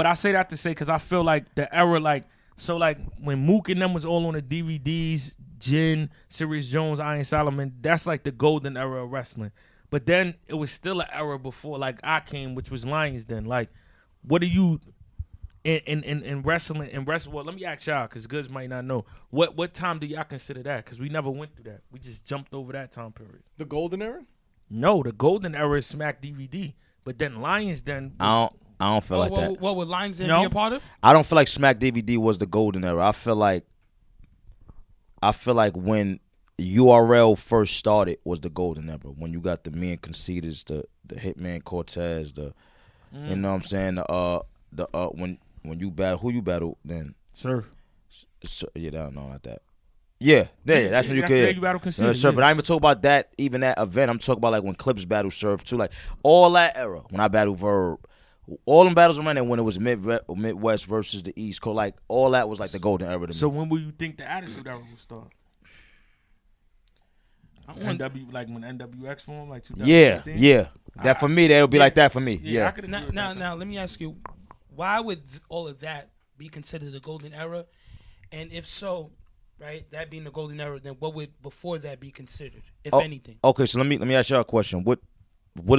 But I say that to say because I feel like the era, like, so like when Mook and them was all on the DVDs, Jin, Sirius Jones, Iron Solomon, that's like the golden era of wrestling. But then it was still an era before like I came, which was Lions Den. Like, what do you in wrestling? Well, let me ask y'all because Goodz might not know. What time do y'all consider that? Because we never went through that. We just jumped over that time period. The golden era? No, the golden era is Smack DVD. But then Lions Den. I don't feel like that. What would Lions Den No? be a part of? I don't feel like Smack DVD was the golden era. I feel like when URL first started was the golden era. When you got the Me and Conceitas, the Hitman Cortez, you know what I'm saying? When you battle, who you battle then? Surf. Yeah, no, not that. Yeah, that's when you could. You battle Conceitas. Surf, but I ain't even talk about that. Even that event, I'm talking about like when Clips battle Surf too, like all that era. When I battle Verb, all them battles around there when it was Midwest versus the East Coast, like all that was like the golden era to me. So when will you think the Attitude Era will start? When NWX formed, like 2015? Yeah. That for me, that'll be like that for me. Yeah. Now, let me ask you, why would all of that be considered the golden era? And if so, right, that being the golden era, then what would before that be considered, if anything? Okay, so let me ask y'all a question. What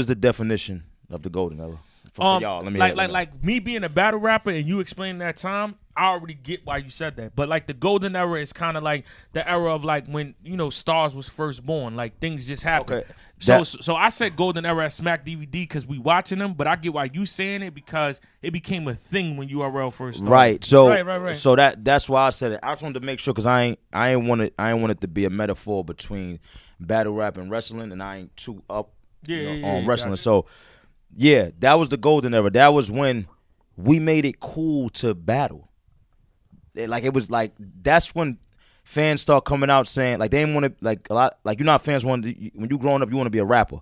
is the definition of the golden era for y'all? Let me like me being a battle rapper and you explaining that time, I already get why you said that. But like the golden era is kind of like the era of like when, you know, Stars was first born. Like things just happened. Okay. So I said golden era at Smack DVD because we watching them, but I get why you saying it because it became a thing when URL first started. Right. So right. So that's why I said it. I just wanted to make sure because I ain't want it to be a metaphor between battle rap and wrestling, and I ain't too up on wrestling. So yeah, that was the golden era. That was when we made it cool to battle. It was like that's when fans start coming out saying like they didn't want to like a lot like you know how fans wanted when you growing up you want to be a rapper.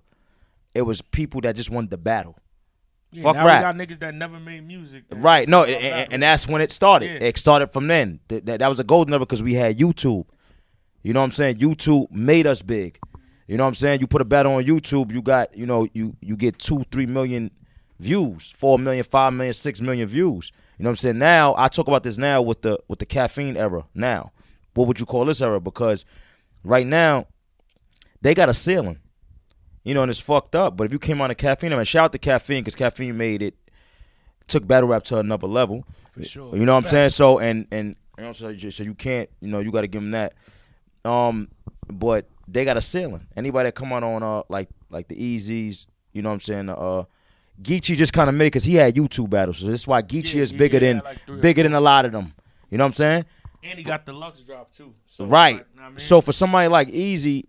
It was people that just wanted to battle. Yeah, fuck now rap. We got niggas that never made music. Right, no, and that's when it started. Yeah. It started from then. That was a golden era because we had YouTube. You know what I'm saying? YouTube made us big. You know what I'm saying? You put a battle on YouTube, you got you get 2-3 million views, 4 million, 5 million, 6 million views. You know what I'm saying? Now, I talk about this now with the Caffeine era now. What would you call this era? Because right now, they got a ceiling. You know, and it's fucked up. But if you came on a Caffeine, I mean, shout out to Caffeine because Caffeine took battle rap to another level. For sure. You know what I'm saying? So, and you know, so you can't, you got to give them that. But they got a ceiling. Anybody that come out on like the Eazy's, you know what I'm saying, Geechee just kind of made it because he had YouTube battles. So this is why Geechee is bigger than a lot of them. You know what I'm saying? And he got the Lux drop too. So right. Like, you know what I mean? So for somebody like Eazy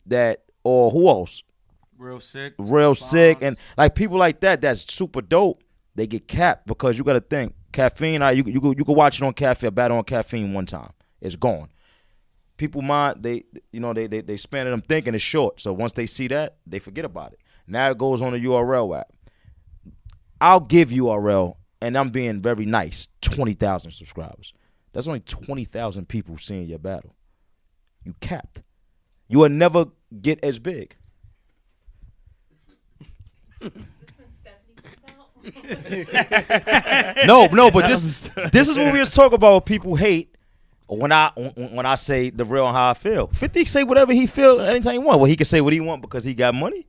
or who else? Real sick. And like people like that's super dope. They get capped because you got to think. Caffeine, you could watch it on Caffeine, a battle on Caffeine one time. It's gone. People mind, they spend it, I'm thinking it's short. So once they see that, they forget about it. Now it goes on the URL app. I'll give URL, and I'm being very nice, 20,000 subscribers. That's only 20,000 people seeing your battle. You capped. You will never get as big. No, but this is what we just talk about. What people hate when I say the real and how I feel. 50 say whatever he feel anytime he want. Well, he can say what he want because he got money.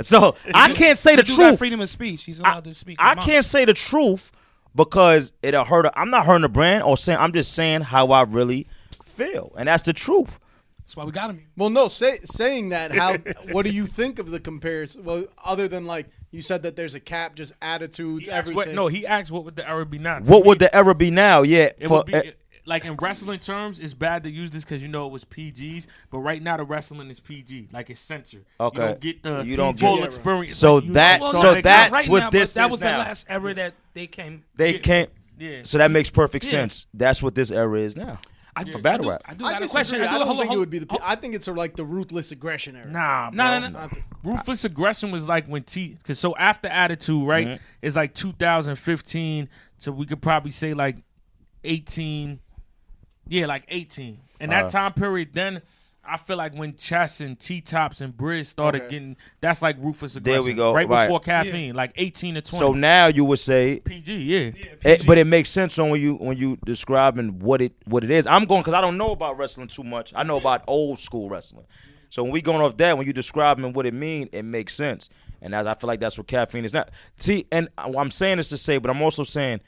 So I can't say the truth. Got freedom of speech. He's allowed to speak. I can't say the truth because it'll hurt. I'm not hurting the brand or saying. I'm just saying how I really feel, and that's the truth. That's why we got him. Well, no, saying that, what do you think of the comparison? Well, other than like you said that there's a cap, just attitudes, everything. He asked what would the era be now. What would the era be now? Yeah, it would be. Like in wrestling terms, it's bad to use this because it was PGs. But right now, the wrestling is PG, like it's censored. Okay, you don't get the full experience. So like that's right what now, this. That was now. the last era that they came. They came. Yeah. So that makes perfect sense. That's what this era is now. For battle rap. I got a question. I don't think it would be I think it's like the ruthless aggression era. Nah. Ruthless aggression was like when because so after Attitude, right? Mm-hmm. It's like 2015. So we could probably say like 18. Yeah, like 18. And that time period, then I feel like when Chess and T-Tops and Briz started getting, that's like ruthless aggression. There we go. Right Right. before Caffeine, like 18 to 20. So now you would say, PG, yeah. but it makes sense on when you describing what it is. I'm going because I don't know about wrestling too much. I know about old school wrestling. So when we going off that, when you describing what it mean, it makes sense. And I feel like that's what Caffeine is not. See, and I'm saying this to say, but I'm also saying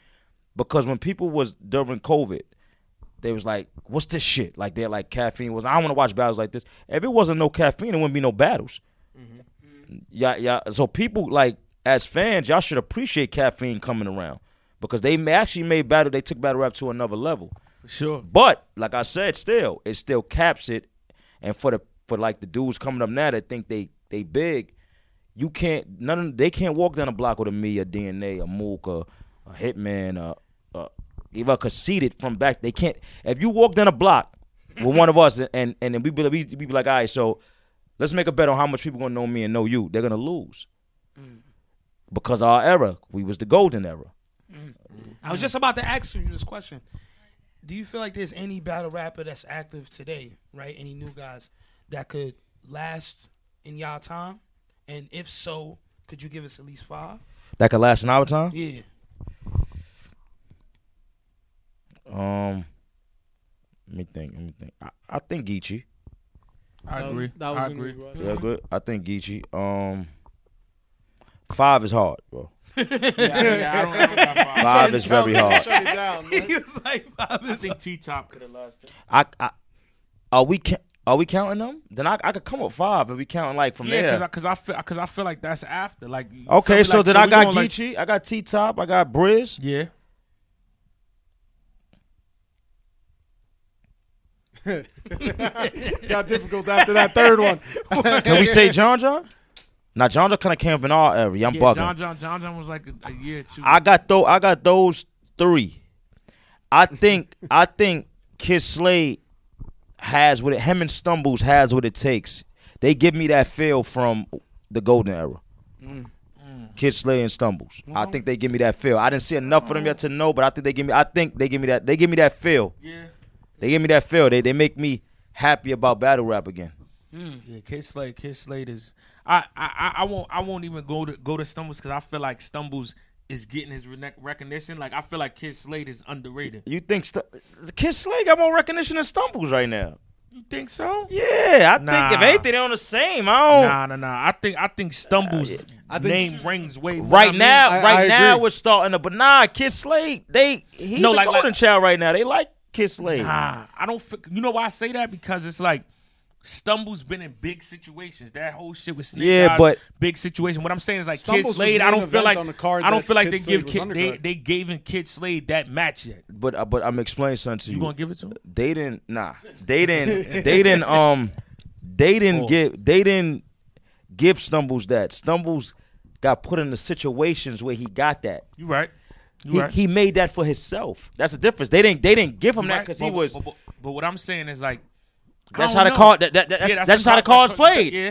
because when people was during COVID, they was like, what's this shit? Like, they're like, Caffeine was, I don't want to watch battles like this. If it wasn't no Caffeine, there wouldn't be no battles. Mm-hmm. Yeah. So people, like, as fans, y'all should appreciate Caffeine coming around because they actually made they took battle rap to another level. For sure. But, like I said, it still caps it. And for like the dudes coming up now that think they big, they can't walk down the block with a me, a DNA, a Mook, a Hitman, even conceited from back. They can't. If you walk down a block with one of us, and then we be like, all right, so let's make a bet on how much people gonna know me and know you. They're gonna lose because our era, we was the golden era. I was just about to ask you this question. Do you feel like there's any battle rapper that's active today, right? Any new guys that could last in y'all time? And if so, could you give us at least 5? That could last in our time? Yeah. Let me think. I think Geechee. I agree. That was I agree. Yeah, good. I think Geechee. 5 is hard, bro. I don't got 5. 5 is very hard. Shut it down, man. He was like 5 I think T-Top could have lasted. Are we counting them? Then I could come with 5 if we counting like from there. Yeah, because I feel like that's after. Like, Okay, so like, then I we got going, like- Geechee, I got T-Top, I got Briz. Yeah. Got difficult after that third one. Can we say John John? Now John John kind of came up in our area. I'm bugging. John John was like a year or 2. I got those 3. I think Kid Slade has what it. Him and Stumbles has what it takes. They give me that feel from the golden era. Kid Slade and Stumbles. I think they give me that feel. I didn't see enough of them yet to know, but I think they give me that. They give me that feel. Yeah. They give me that feel. They make me happy about battle rap again. Yeah, Kid Slade is. I won't even go to Stumbles because I feel like Stumbles is getting his recognition. Like, I feel like Kid Slade is underrated. You think Kid Slade got more recognition than Stumbles right now? You think so? Yeah, I think if anything they're on the same. I don't. Nah. I think Stumbles' name rings way more. Right now, I now agree. we're starting to. But nah, Kid Slade, he's the golden child right now. They like Kid Slade. Nah, I don't. You know why I say that? Because it's like Stumbles been in big situations. That whole shit with Snake Yeah, Eyes, but big situation. What I'm saying is like Stumbles Kid was Slade. main I don't feel event like on the card I don't that feel like Kid they Slade give was Kid undercard. they gave Kid Slade that match yet. but I'm explaining something to you. You gonna give it to him? They didn't. Nah, they didn't give Stumbles that. Stumbles got put in the situations where he got that. You right. He made that for himself. That's the difference. They didn't give him You that right. because he was. But what I'm saying is like That's I how don't the know. card. That's how the cards played. Yeah.